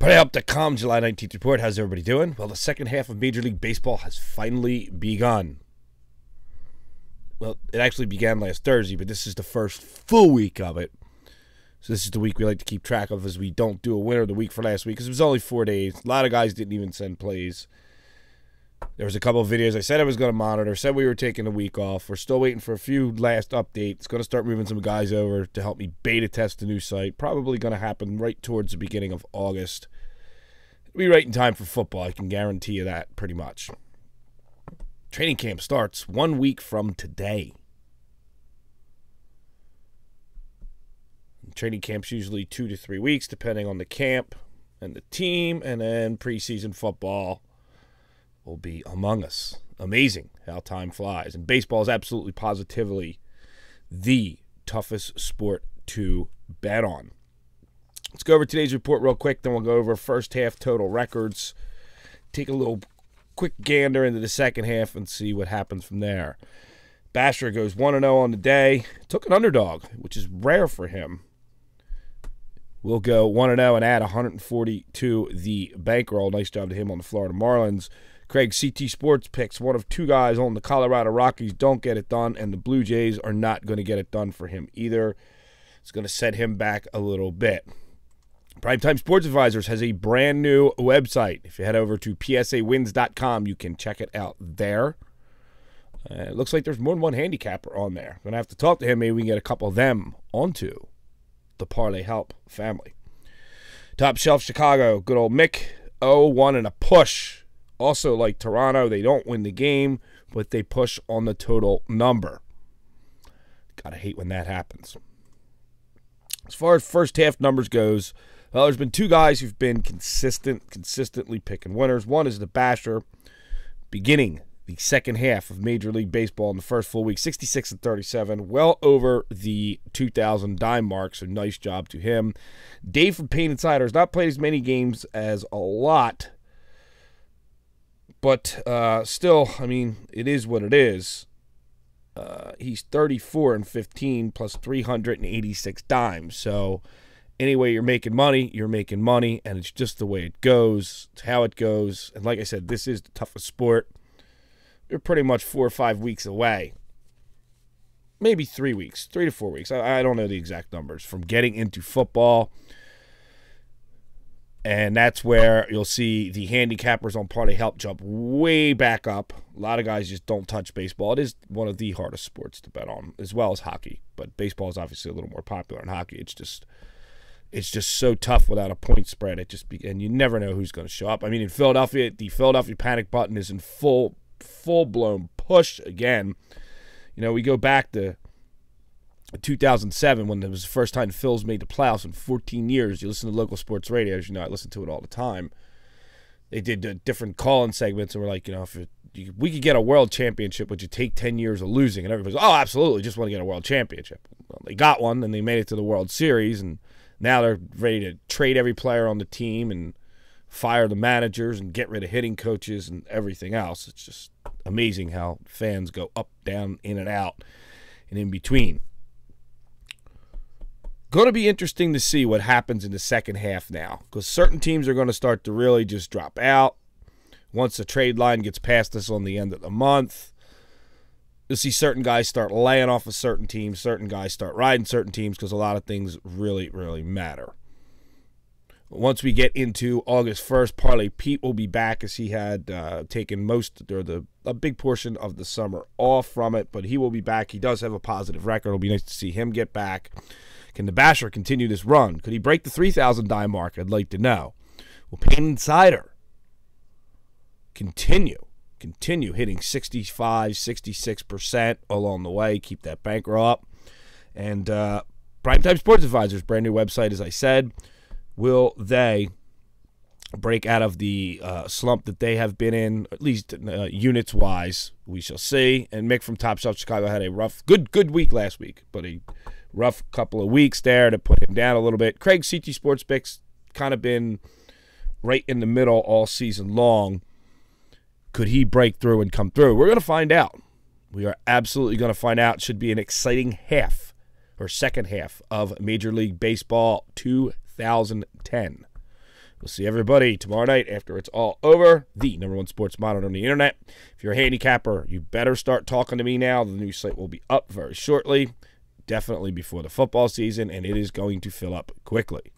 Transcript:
PlayUp.com, July 19th report. How's everybody doing? Well, the second half of Major League Baseball has finally begun. Well, it actually began last Thursday, but this is the first full week of it. So this is the week we like to keep track of, as we don't do a winner of the week for last week because it was only 4 days. A lot of guys didn't even send plays. There was a couple of videos I said I was going to monitor, said we were taking a week off. We're still waiting for a few last updates. Going to start moving some guys over to help me beta test the new site. Probably going to happen right towards the beginning of August. It'll be right in time for football. I can guarantee you that pretty much. Training camp starts 1 week from today. Training camp's usually 2 to 3 weeks, depending on the camp and the team, and then preseason football will be among us. Amazing how time flies. And baseball is absolutely positively the toughest sport to bet on. Let's go over today's report real quick, then we'll go over first half total records. Take a little quick gander into the second half and see what happens from there. Basher goes 1-0 on the day. Took an underdog, which is rare for him. We'll go 1-0 and add 140 to the bankroll. Nice job to him on the Florida Marlins. Craig, CT Sports picks one of two guys on the Colorado Rockies don't get it done, and the Blue Jays are not going to get it done for him either. It's going to set him back a little bit. Primetime Sports Advisors has a brand new website. If you head over to psawins.com, you can check it out there. It looks like there's more than one handicapper on there. I'm going to have to talk to him. Maybe we can get a couple of them onto the Parlay Help family. Top Shelf Chicago, good old Mick, 0-1 and a push. Also, like Toronto, they don't win the game, but they push on the total number. Gotta hate when that happens. As far as first half numbers goes, well, there's been two guys who've been consistently picking winners. One is the Basher, beginning the second half of Major League Baseball in the first full week, 66 and 37, well over the 2,000 dime mark, so nice job to him. Dave from Pain Insider has not played as many games as a lot, but still, I mean, it is what it is. He's 34 and 15 plus 386 dimes. So anyway, you're making money, and it's just the way it goes. It's how it goes. And like I said, this is the toughest sport. You're pretty much 4 or 5 weeks away. Maybe 3 weeks, 3 to 4 weeks. I don't know the exact numbers from getting into football. And that's where you'll see the handicappers on Parlay Help jump way back up. A lot of guys just don't touch baseball. It is one of the hardest sports to bet on, as well as hockey. But baseball is obviously a little more popular than hockey. It's just so tough without a point spread. And you never know who's going to show up. I mean, in Philadelphia, the Philadelphia panic button is in full-blown push again. You know, we go back to 2007, when it was the first time the Phils made the playoffs in 14 years. You listen to local sports radio, as you know, I listen to it all the time. They did different call-in segments, and we're like, you know, we could get a world championship, would you take 10 years of losing? And everybody's, oh, absolutely, just want to get a world championship. Well, they got one, and they made it to the World Series, and now they're ready to trade every player on the team and fire the managers and get rid of hitting coaches and everything else. It's just amazing how fans go up, down, in and out, and in between. Going to be interesting to see what happens in the second half now, because certain teams are going to start to really just drop out. Once the trade line gets past us on the end of the month, you'll see certain guys start laying off of certain teams, certain guys start riding certain teams, because a lot of things really, really matter. Once we get into August 1st, Parlay Pete will be back, as he had taken a big portion of the summer off from it, but he will be back. He does have a positive record. It'll be nice to see him get back. Can the Basher continue this run? Could he break the 3,000 dime mark? I'd like to know. Will Pain Insider continue hitting 65, 66% along the way? Keep that bankroll up. And Primetime Sports Advisors, brand new website, as I said. Will they break out of the slump that they have been in, at least units-wise? We shall see. And Mick from Top Shelf Chicago had a rough, good week last week, but a rough couple of weeks there to put him down a little bit. Craig, CT Sports Picks, kind of been right in the middle all season long. Could he break through and come through? We're going to find out. We are absolutely going to find out. It should be an exciting half or second half of Major League Baseball 2010. We'll see everybody tomorrow night after it's all over. The #1 sports monitor on the internet. If you're a handicapper, you better start talking to me now. The new site will be up very shortly, definitely before the football season, and it is going to fill up quickly.